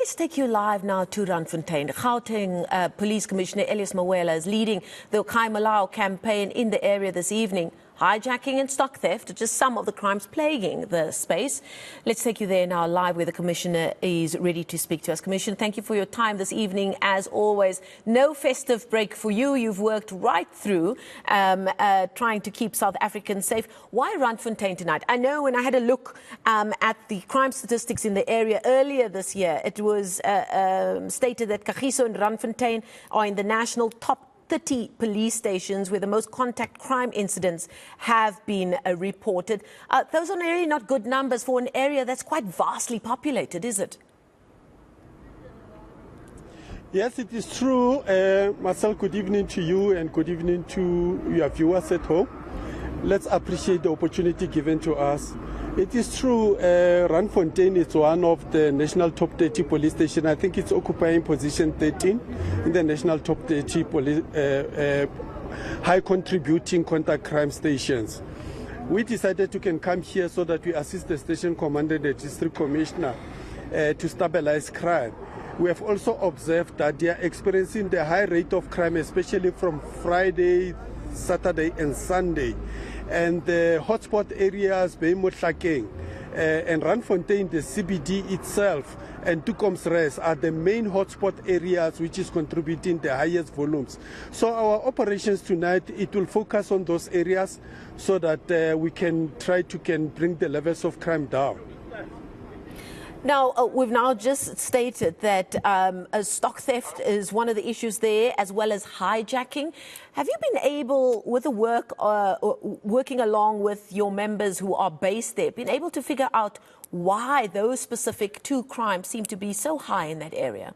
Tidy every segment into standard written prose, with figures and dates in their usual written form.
Let's take you live now to Randfontein. Gauteng Police Commissioner Elias Mawela is leading the O Kae Molao campaign in the area this evening. Hijacking and stock theft are just some of the crimes plaguing the space. Let's take you there now live where the Commissioner is ready to speak to us. Commissioner, thank you for your time this evening. As always, no festive break for you. You've worked right through trying to keep South Africans safe. Why Randfontein tonight? I know when I had a look at the crime statistics in the area earlier this year, it was stated that Kagiso and Randfontein are in the national top 30 police stations where the most contact crime incidents have been reported. Those are really not good numbers for an area that's quite vastly populated, is it? Yes, it is true. Marcelle, good evening to you and good evening to your viewers at home. Let's appreciate the opportunity given to us. It is true, Randfontein is one of the national top 30 police stations. I think it's occupying position 13 in the national top 30 high contributing contact crime stations. We decided to come here so that we assist the station commander, the district commissioner, to stabilize crime. We have also observed that they are experiencing the high rate of crime, especially from Friday, Saturday and Sunday. And the hotspot areas, Hijackings, and Randfontein, the CBD itself, and Tukomsres are the main hotspot areas which is contributing the highest volumes. So our operations tonight, it will focus on those areas so that we can try to bring the levels of crime down. Now, we've now just stated that stock theft is one of the issues there, as well as hijacking. Have you been able, with the work, working along with your members who are based there, been able to figure out why those specific two crimes seem to be so high in that area?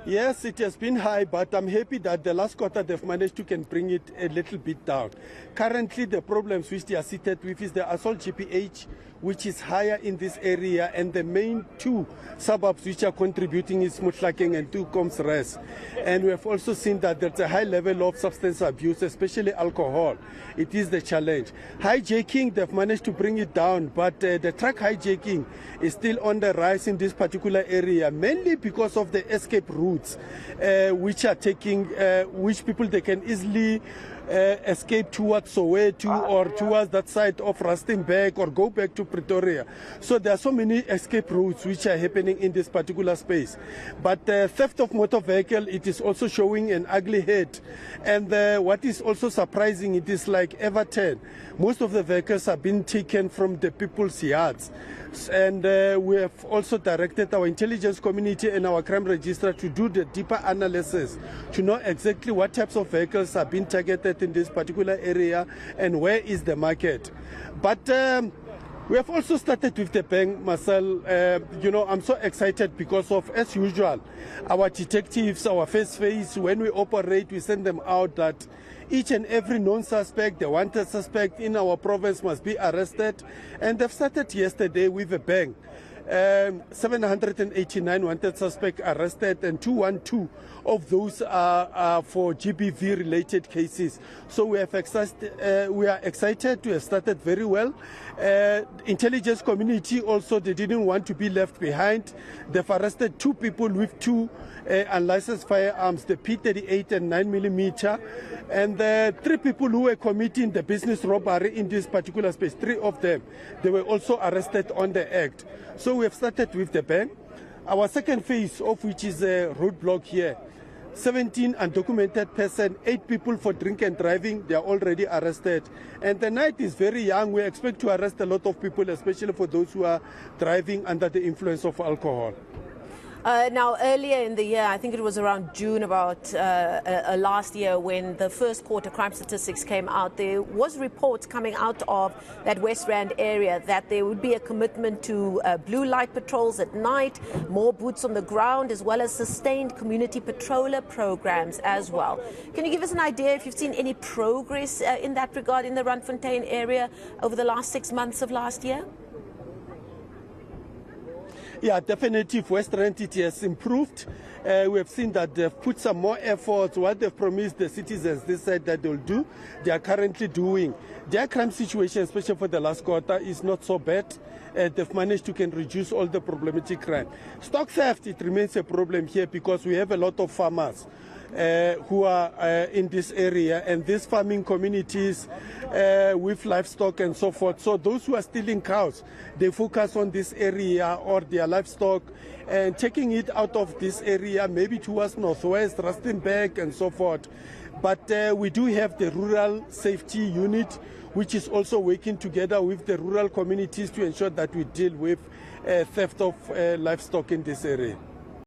Yes, it has been high, but I'm happy that the last quarter they've managed to bring it a little bit down. Currently, the problems which they are seated with is the assault GPH, which is higher in this area, and the main two suburbs which are contributing is Hijackings and Tukomsres. And we have also seen that there's a high level of substance abuse, especially alcohol. It is the challenge. Hijacking, they've managed to bring it down, but the truck hijacking is still on the rise in this particular area, mainly because of the escape routes, which are taking, which people they can easily escape towards Soweto or towards that side of Rustenburg or go back to Pretoria. So there are so many escape routes which are happening in this particular space. But theft of motor vehicle, it is also showing an ugly head. And what is also surprising, it is like Everton. Most of the vehicles have been taken from the people's yards. And we have also directed our intelligence community and our crime register to do the deeper analysis to know exactly what types of vehicles have been targeted in this particular area and where is the market. But we have also started with the bank, Marcel. You know, I'm so excited because of, as usual, our detectives, our first phase, when we operate, we send them out that each and every known suspect, the wanted suspect in our province must be arrested. And they've started yesterday with a bang. 789 wanted suspects arrested, and 212 of those are for GBV related cases. So we are excited to have started very well. Intelligence community also, they didn't want to be left behind. They've arrested 2 people with 2 unlicensed firearms, the P38 and 9mm, and the 3 people who were committing the business robbery in this particular space, 3 of them, they were also arrested on the act. So we have started with the bang. Our second phase, of which is a roadblock here, 17 undocumented persons, 8 people for drink and driving, they are already arrested. And the night is very young. We expect to arrest a lot of people, especially for those who are driving under the influence of alcohol. Now, earlier in the year, I think it was around June about last year, when the first quarter crime statistics came out, there was reports coming out of that West Rand area that there would be a commitment to blue light patrols at night, more boots on the ground, as well as sustained community patroller programs as well. Can you give us an idea if you've seen any progress in that regard in the Randfontein area over the last 6 months of last year? Yeah, definitely West Rand, it has improved. We have seen that they've put some more efforts. What they've promised the citizens, they said that they'll do, they are currently doing. Their crime situation, especially for the last quarter, is not so bad. They've managed to reduce all the problematic crime. Stock theft, it remains a problem here because we have a lot of farmers who are in this area, and these farming communities with livestock and so forth. So those who are stealing cows, they focus on this area or their livestock and taking it out of this area, maybe towards Northwest, Rustenburg and so forth. But we do have the Rural Safety Unit, which is also working together with the rural communities to ensure that we deal with theft of livestock in this area.